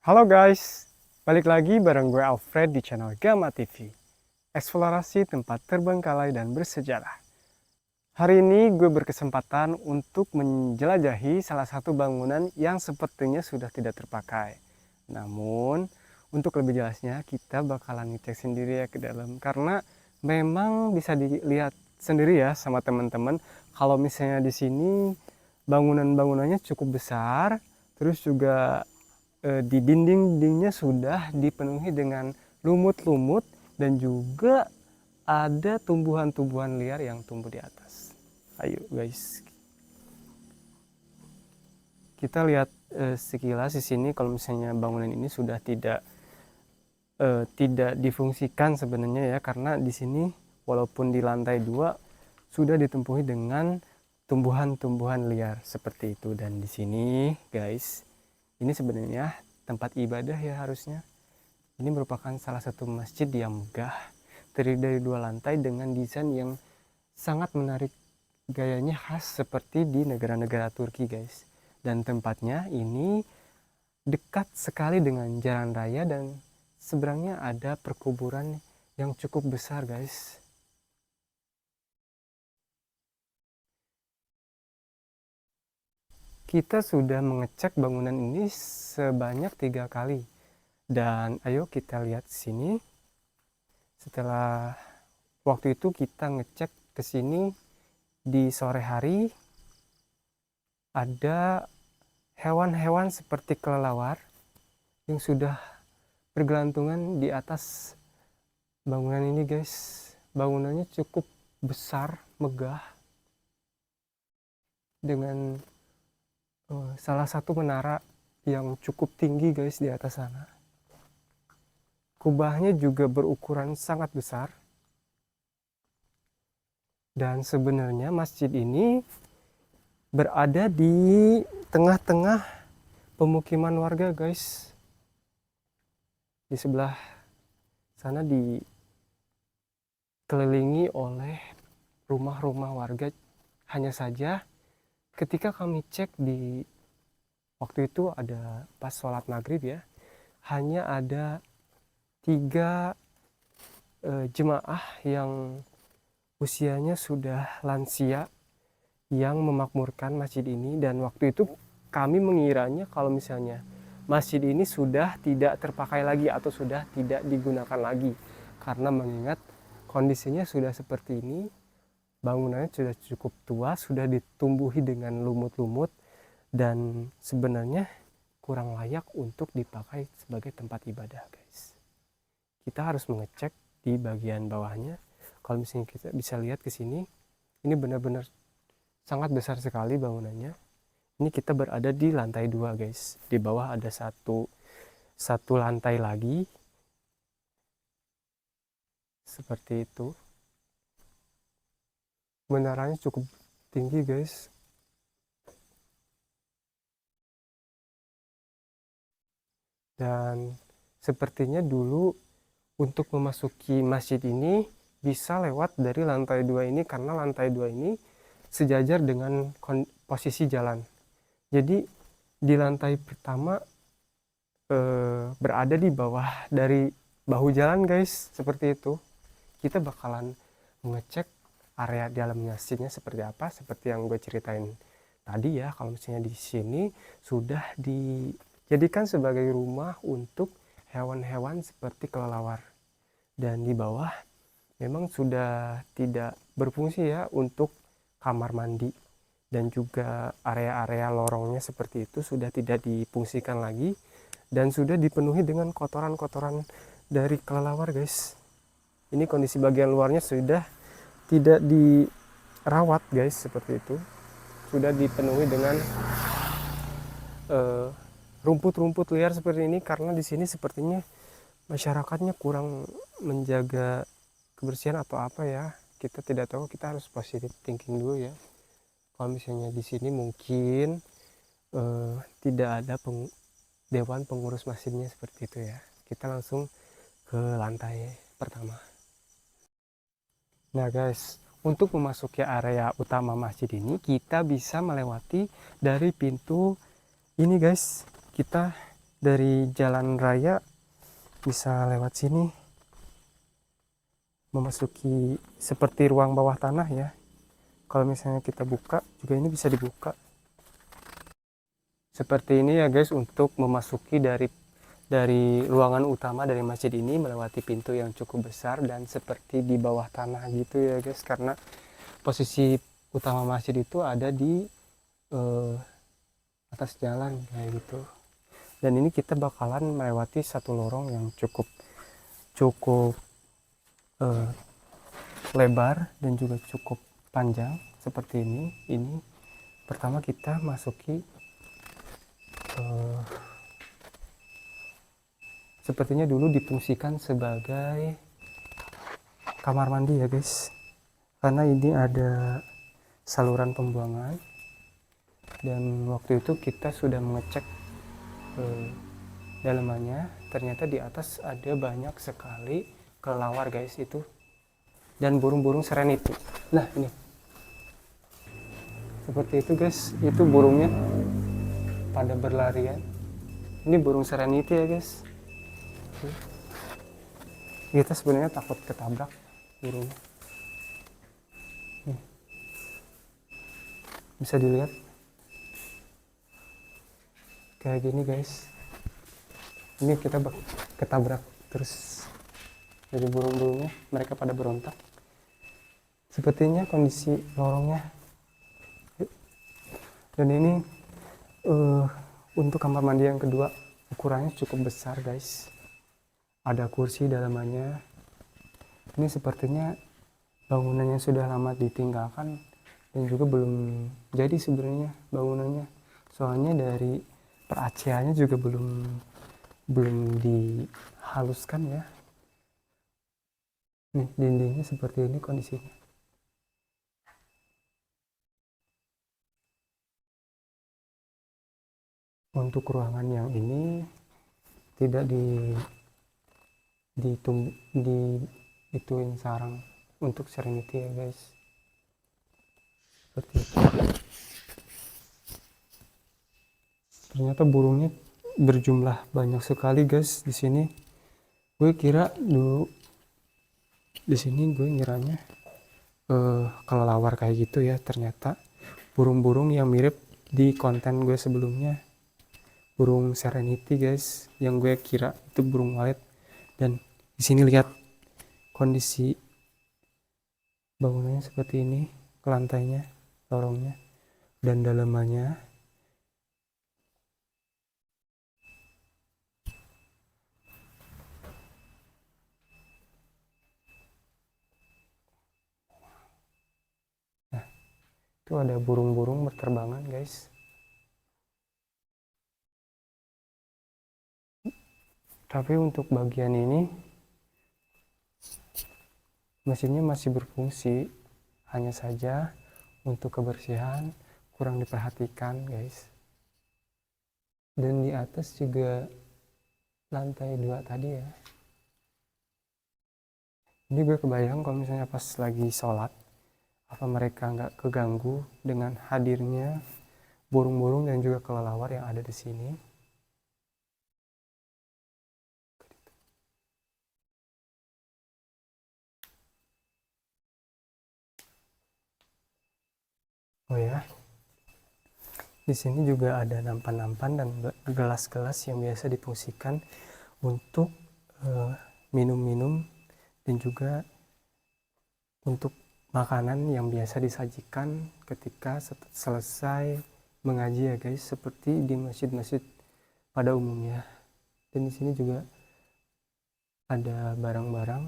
Halo guys, balik lagi bareng gue Alfred di channel Gama TV. Eksplorasi tempat terbengkalai dan bersejarah. Hari ini gue berkesempatan untuk menjelajahi salah satu bangunan yang sepertinya sudah tidak terpakai. Namun, untuk lebih jelasnya kita bakalan ngecek sendiri ya ke dalam. Karena memang bisa dilihat sendiri ya sama teman-teman. Kalau misalnya di sini bangunan-bangunannya cukup besar, terus juga di dinding-dindingnya sudah dipenuhi dengan lumut-lumut dan juga ada tumbuhan-tumbuhan liar yang tumbuh di atas. Ayo guys, kita lihat sekilas di sini kalau misalnya bangunan ini sudah tidak difungsikan sebenarnya ya, karena di sini walaupun di lantai 2 sudah ditempuhi dengan tumbuhan-tumbuhan liar seperti itu. Dan di sini guys, ini sebenarnya tempat ibadah ya harusnya. Ini merupakan salah satu masjid yang megah, terdiri dari 2 lantai dengan desain yang sangat menarik. Gayanya khas seperti di negara-negara Turki guys. Dan tempatnya ini dekat sekali dengan jalan raya dan seberangnya ada perkuburan yang cukup besar guys. Kita sudah mengecek bangunan ini sebanyak 3 kali. Dan ayo kita lihat sini. Setelah waktu itu kita ngecek ke sini di sore hari, ada hewan-hewan seperti kelelawar yang sudah bergelantungan di atas bangunan ini guys. Bangunannya cukup besar, megah, dengan salah satu menara yang cukup tinggi guys di atas sana. Kubahnya juga berukuran sangat besar. Dan sebenarnya masjid ini berada di tengah-tengah pemukiman warga guys. Di sebelah sana dikelilingi oleh rumah-rumah warga. Hanya saja ketika kami cek di waktu itu ada pas sholat maghrib ya, hanya ada 3 jemaah yang usianya sudah lansia yang memakmurkan masjid ini. Dan waktu itu kami mengiranya kalau misalnya masjid ini sudah tidak terpakai lagi atau sudah tidak digunakan lagi, karena mengingat kondisinya sudah seperti ini, bangunannya sudah cukup tua, sudah ditumbuhi dengan lumut-lumut dan sebenarnya kurang layak untuk dipakai sebagai tempat ibadah guys. Kita harus mengecek di bagian bawahnya. Kalau misalnya kita bisa lihat ke sini, ini benar-benar sangat besar sekali bangunannya. Ini kita berada di lantai 2 guys. Di bawah ada satu lantai lagi. Seperti itu. Menaranya cukup tinggi guys. Dan sepertinya dulu untuk memasuki masjid ini bisa lewat dari lantai 2 ini, karena lantai 2 ini sejajar dengan posisi jalan. Jadi di lantai pertama berada di bawah dari bahu jalan guys, seperti itu. Kita bakalan mengecek area dalam masjidnya seperti apa, seperti yang gue ceritain tadi ya. Kalau misalnya di sini sudah dijadikan sebagai rumah untuk hewan-hewan seperti kelelawar, dan di bawah memang sudah tidak berfungsi ya untuk kamar mandi, dan juga area-area lorongnya seperti itu sudah tidak difungsikan lagi dan sudah dipenuhi dengan kotoran-kotoran dari kelelawar guys. Ini kondisi bagian luarnya sudah tidak dirawat guys, seperti itu. Sudah dipenuhi dengan rumput-rumput liar seperti ini, karena di sini sepertinya masyarakatnya kurang menjaga kebersihan atau apa ya, kita tidak tahu. Kita harus positive thinking dulu ya. Kalau misalnya di sini mungkin tidak ada dewan pengurus masjidnya seperti itu ya. Kita langsung ke lantai pertama. Nah guys, untuk memasuki area utama masjid ini kita bisa melewati dari pintu ini guys. Kita dari jalan raya bisa lewat sini memasuki seperti ruang bawah tanah ya. Kalau misalnya kita buka juga ini bisa dibuka seperti ini ya guys, untuk memasuki dari ruangan utama dari masjid ini melewati pintu yang cukup besar dan seperti di bawah tanah gitu ya guys, karena posisi utama masjid itu ada di atas jalan kayak gitu. Dan ini kita bakalan melewati satu lorong yang cukup cukup lebar dan juga cukup panjang seperti ini. Ini pertama kita masuki sepertinya dulu difungsikan sebagai kamar mandi ya guys, karena ini ada saluran pembuangan. Dan waktu itu kita sudah mengecek dalamannya, ternyata di atas ada banyak sekali kelelawar guys itu, dan burung-burung serenity. Nah ini seperti itu guys, itu burungnya pada berlarian. Ini burung serenity ya guys. Kita sebenarnya takut ketabrak burungnya. Bisa dilihat kayak gini guys. Ini kita ketabrak terus dari burung-burungnya, mereka pada berontak. Sepertinya kondisi lorongnya. Dan ini untuk kamar mandi yang kedua, ukurannya cukup besar guys. Ada kursi dalamannya. Ini sepertinya bangunannya sudah lama ditinggalkan dan juga belum jadi sebenarnya bangunannya. Soalnya dari peraciannya juga belum dihaluskan ya. Nih dindingnya seperti ini kondisinya. Untuk ruangan yang ini tidak ituin sarang untuk serenity ya guys. Seperti itu. Ternyata burungnya berjumlah banyak sekali guys di sini. Gue kira dulu di sini gue ngiranya kelelawar kayak gitu ya, ternyata burung-burung yang mirip di konten gue sebelumnya, burung serenity guys, yang gue kira itu burung walet. Dan di sini lihat kondisi bangunannya seperti ini, ke lantainya, lorongnya, dan dalamannya. Nah, itu ada burung-burung berterbangan guys. Tapi untuk bagian ini mesinnya masih berfungsi, hanya saja untuk kebersihan kurang diperhatikan guys. Dan di atas juga lantai 2 tadi ya, ini gue kebayang kalau misalnya pas lagi sholat, apa mereka nggak keganggu dengan hadirnya burung-burung dan juga kelelawar yang ada di sini. Oh ya, di sini juga ada nampan-nampan dan gelas-gelas yang biasa difungsikan untuk minum-minum dan juga untuk makanan yang biasa disajikan ketika selesai mengaji ya guys, seperti di masjid-masjid pada umumnya. Dan di sini juga ada barang-barang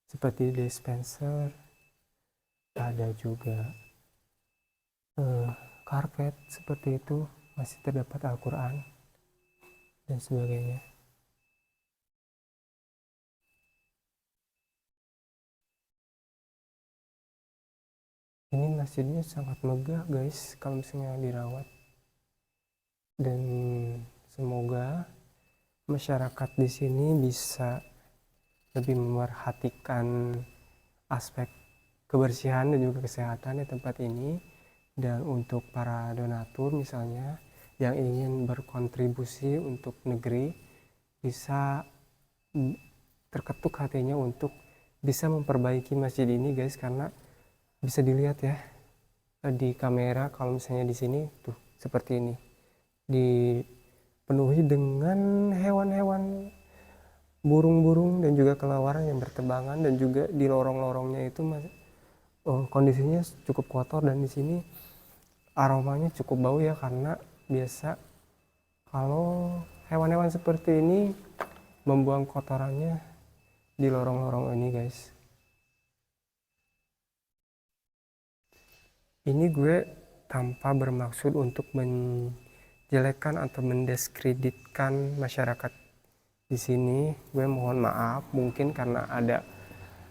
seperti dispenser, ada juga karpet seperti itu, masih terdapat Al-Quran dan sebagainya. Ini masjidnya sangat megah guys kalau misalnya dirawat, dan semoga masyarakat di sini bisa lebih memerhatikan aspek kebersihan dan juga kesehatan di tempat ini. Dan untuk para donatur misalnya yang ingin berkontribusi untuk negeri bisa terketuk hatinya untuk bisa memperbaiki masjid ini guys, karena bisa dilihat ya di kamera kalau misalnya di sini tuh seperti ini dipenuhi dengan hewan-hewan, burung-burung dan juga kelelawar yang berterbangan, dan juga di lorong-lorongnya itu kondisinya cukup kotor, dan di sini aromanya cukup bau ya, karena biasa kalau hewan-hewan seperti ini membuang kotorannya di lorong-lorong ini guys. Ini gue tanpa bermaksud untuk menjelekkan atau mendiskreditkan masyarakat di sini. Gue mohon maaf mungkin karena ada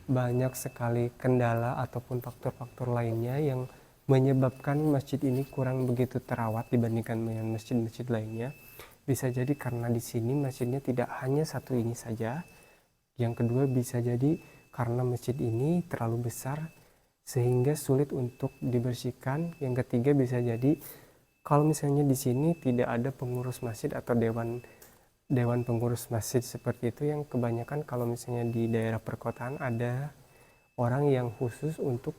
banyak sekali kendala ataupun faktor-faktor lainnya yang menyebabkan masjid ini kurang begitu terawat dibandingkan dengan masjid-masjid lainnya. Bisa jadi karena di sini masjidnya tidak hanya satu ini saja. Yang kedua bisa jadi karena masjid ini terlalu besar sehingga sulit untuk dibersihkan. Yang ketiga bisa jadi kalau misalnya di sini tidak ada pengurus masjid atau dewan pengurus masjid seperti itu, yang kebanyakan kalau misalnya di daerah perkotaan ada orang yang khusus untuk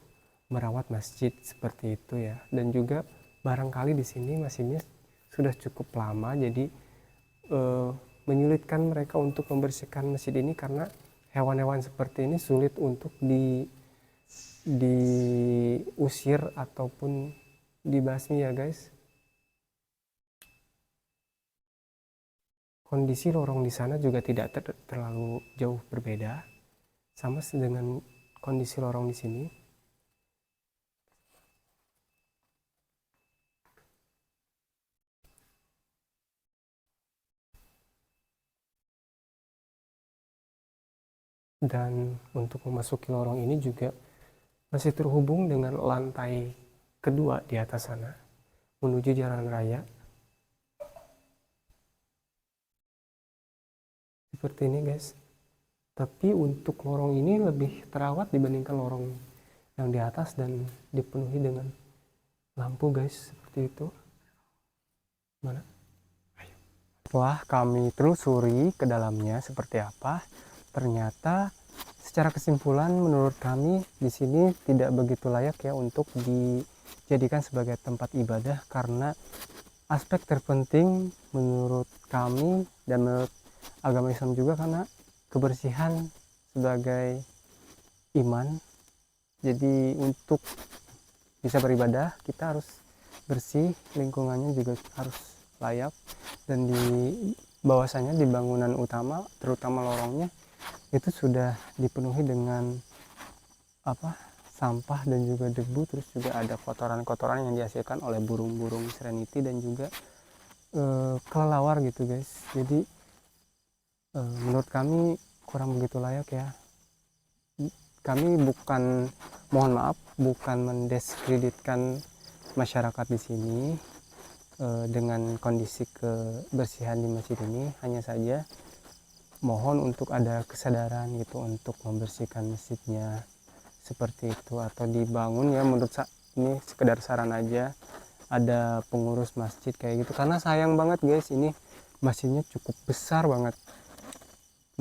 merawat masjid seperti itu ya. Dan juga barangkali di sini masjidnya sudah cukup lama, jadi menyulitkan mereka untuk membersihkan masjid ini karena hewan-hewan seperti ini sulit untuk diusir ataupun dibasmi ya guys. Kondisi lorong di sana juga tidak terlalu jauh berbeda sama dengan kondisi lorong di sini. Dan untuk memasuki lorong ini juga masih terhubung dengan lantai kedua di atas sana menuju jalan raya. Seperti ini guys. Tapi untuk lorong ini lebih terawat dibandingkan lorong yang di atas dan dipenuhi dengan lampu guys, seperti itu. Mana? Ayo. Setelah kami telusuri ke dalamnya seperti apa, ternyata secara kesimpulan menurut kami di sini tidak begitu layak ya untuk dijadikan sebagai tempat ibadah, karena aspek terpenting menurut kami dan menurut agama Islam juga karena kebersihan sebagai iman. Jadi untuk bisa beribadah kita harus bersih, lingkungannya juga harus layak, dan di bahwasanya di bangunan utama terutama lorongnya itu sudah dipenuhi dengan sampah dan juga debu, terus juga ada kotoran-kotoran yang dihasilkan oleh burung-burung serenity dan juga kelelawar gitu guys. Jadi menurut kami kurang begitu layak ya. Kami mohon maaf, bukan mendiskreditkan masyarakat di sini dengan kondisi kebersihan di masjid ini, hanya saja mohon untuk ada kesadaran gitu untuk membersihkan masjidnya seperti itu, atau dibangun ya, menurut ini sekedar saran aja, ada pengurus masjid kayak gitu, karena sayang banget guys, ini masjidnya cukup besar banget,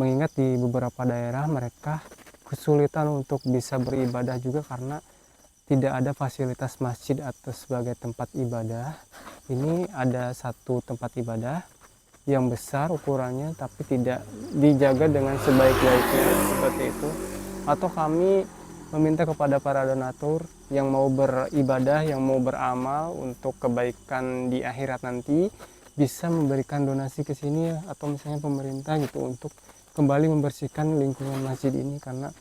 mengingat di beberapa daerah mereka kesulitan untuk bisa beribadah juga karena tidak ada fasilitas masjid atau sebagai tempat ibadah. Ini ada satu tempat ibadah yang besar ukurannya tapi tidak dijaga dengan sebaik-baiknya seperti itu. Atau kami meminta kepada para donatur yang mau beribadah, yang mau beramal untuk kebaikan di akhirat nanti, bisa memberikan donasi ke sini ya, atau misalnya pemerintah gitu, untuk kembali membersihkan lingkungan masjid ini, karena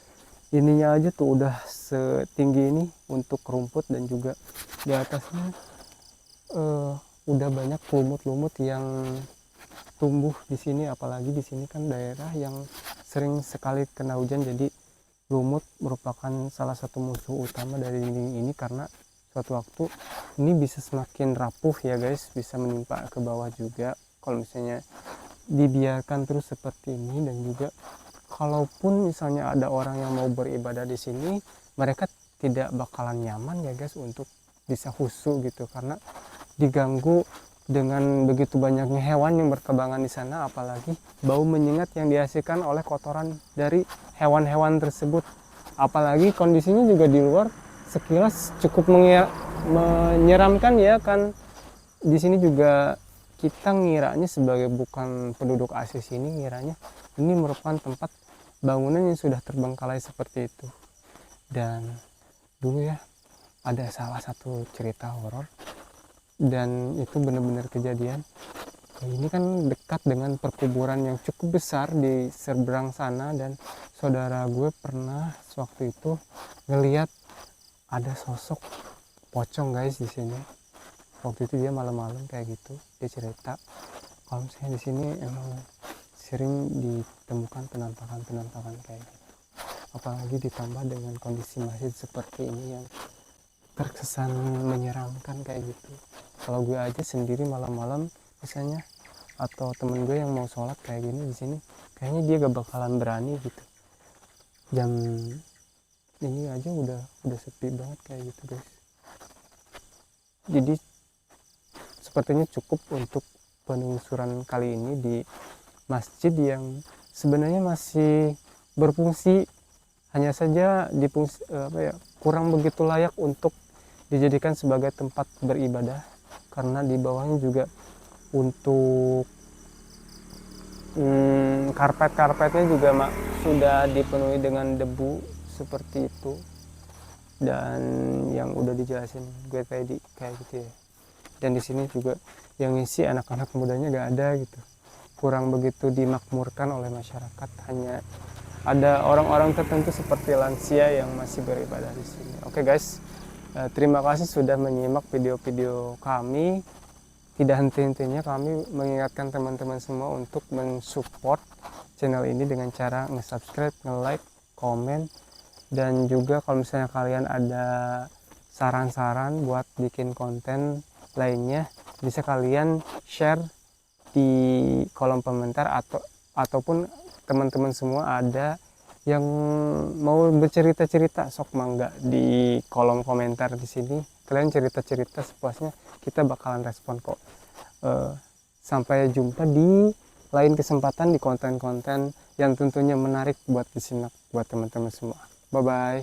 ininya aja tuh udah setinggi ini untuk rumput, dan juga di atasnya udah banyak lumut-lumut yang tumbuh di sini, apalagi di sini kan daerah yang sering sekali kena hujan, jadi lumut merupakan salah satu musuh utama dari dinding ini, karena suatu waktu ini bisa semakin rapuh ya guys, bisa menimpa ke bawah juga kalau misalnya dibiarkan terus seperti ini. Dan juga kalaupun misalnya ada orang yang mau beribadah di sini, mereka tidak bakalan nyaman ya guys untuk bisa khusyuk gitu, karena diganggu dengan begitu banyaknya hewan yang berkebangan di sana, apalagi bau menyengat yang dihasilkan oleh kotoran dari hewan-hewan tersebut. Apalagi kondisinya juga di luar sekilas cukup menyeramkan ya kan. Di sini juga kita ngiranya sebagai bukan penduduk asli sini, ngiranya ini merupakan tempat bangunan yang sudah terbengkalai seperti itu. Dan dulu ya ada salah satu cerita horor, dan itu benar-benar kejadian. Ini kan dekat dengan perkuburan yang cukup besar di seberang sana, dan saudara gue pernah waktu itu ngelihat ada sosok pocong guys di sini. Waktu itu dia malam-malam kayak gitu, dia cerita kalau misalnya di sini emang sering ditemukan penampakan kayak gitu. Apalagi ditambah dengan kondisi masjid seperti ini yang terkesan menyeramkan kayak gitu. Kalau gue aja sendiri malam-malam misalnya, atau temen gue yang mau sholat kayak gini di sini, kayaknya dia gak bakalan berani gitu. Jam ini aja udah sepi banget kayak gitu guys. Jadi sepertinya cukup untuk penelusuran kali ini di masjid yang sebenarnya masih berfungsi, hanya saja kurang begitu layak untuk dijadikan sebagai tempat beribadah, karena di bawahnya juga untuk karpetnya juga sudah dipenuhi dengan debu seperti itu, dan yang udah dijelasin gue tadi kayak gitu ya. Dan di sini juga yang ngisi anak-anak mudanya gak ada gitu, kurang begitu dimakmurkan oleh masyarakat, hanya ada orang-orang tertentu seperti lansia yang masih beribadah di sini. Oke guys, terima kasih sudah menyimak video-video kami. Tidak henti-hentinya kami mengingatkan teman-teman semua untuk mensupport channel ini dengan cara nge-subscribe, nge-like, komen, dan juga kalau misalnya kalian ada saran-saran buat bikin konten lainnya, bisa kalian share di kolom komentar, ataupun teman-teman semua ada yang mau bercerita-cerita, sok mangga di kolom komentar di sini. Kalian cerita-cerita sepuasnya, kita bakalan respon kok. Sampai jumpa di lain kesempatan di konten-konten yang tentunya menarik buat disimak buat teman-teman semua. Bye bye.